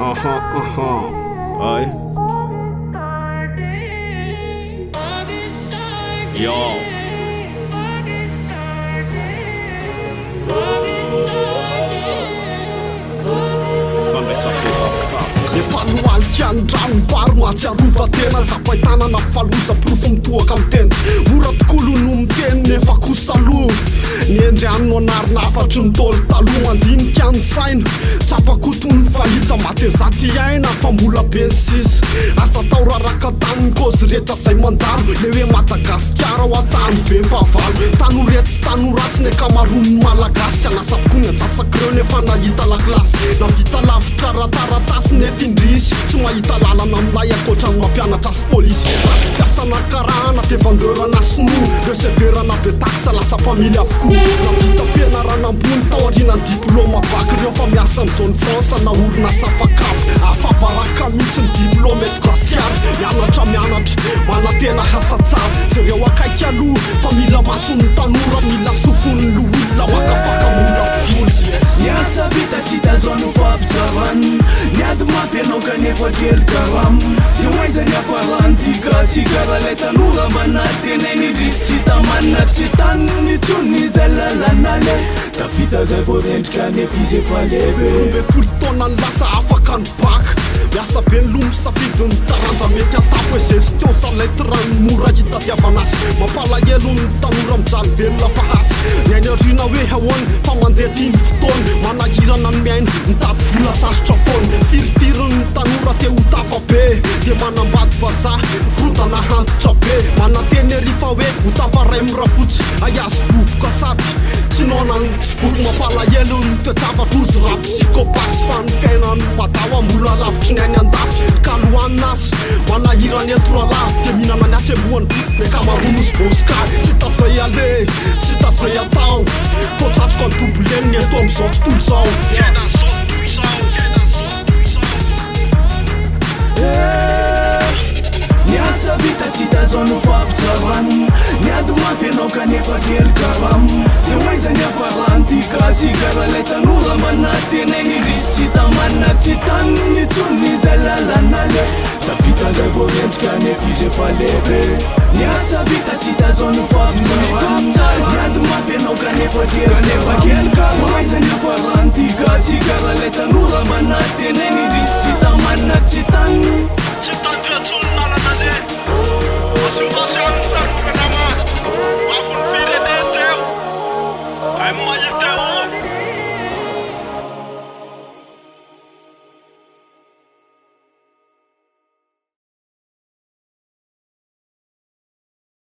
Ay. Yo. Efa noalika andrano baro mahatsiarova tena zapahitanana faloza-porofo mitoaka amin'ny tena mora tokolo no miteny nefa kosa aloha ny endrianno anarina afatry ny tôly taloha mandinika ny saina tsapakotony fahita matezaty aina fa mbola be ny sisa asa tao raraka taniny kozy rehetra zay mandalo le hoe Madagasikara ho atany be favalo tano retsy tano ratsy ny akamarony malagasy tsy anasa avokoa ny antsasakireo nefa nahita laklasy navita lavitra rataratasy nefa indrisy tsy mahita lalana amilay akoatra ny mampianatra sy polisy ratsy tiasana karahana tevandeurana sinoa reo severana be taxa lasa family avokoa navita fianarana ambony tao arinany diplôma baky reo fa miasa ny zone France na orina safakabo afabaraka mihitsy ny diplôme eto Gasikara mianatra manatena hasa tsara zareo akaiky aloha fa mila masony tanora mila sofony loholona makafaka mila voly Niasa vita sy tazano fampitsarany niady mafy anao kanefa kely karam io aizany afaranty Gasikara lay tanora mbana teneny indrisy tsy tamanina tsy taniny tsony zay lalana le tafita zay vao rendrika nefa izy efa lebe rombe folo taona ny lasa afaka ny baka miasa be ny lomo safidy ny taranja mety atafo hoe gestion salaity rano mora hitadiavana azy mampalahelo ny tanora mijaly velona fa hasy miainy arina hoe ahoany fa mandeha tiny fotoana manahirana ny miaina mitady vola sarotra foana firifiry ny tanora te ho tafa be dia manambady vazaha rotana hantotra be mananteny arifa hoe ho tafa ray mirafotsy ayazo boboka sady tsy nona tsy boky mampalahelo ny toejavatra ozy raha psychopasy fa ny fiainany madawa mbola lavitry ny ainy andafy kalohanina azy manahirany etoralahy dia mihinana ny atsy alohany ny akamaronosy boskary tsy tazay ale tsy tazay atao tojatroko any toboleniny eto am'izao tontolo zao Niasa vita sy tazano fampitsarany niady mafy anao kanefa kely karam io aizany afaranty Gasikara lay tanora mbana teneny indrisy tsy tamanina tsy taniny tsony zay lalana le tafita zay vao rendrika nefa izy efa lebe Niasa vita sy tazano fampitsarany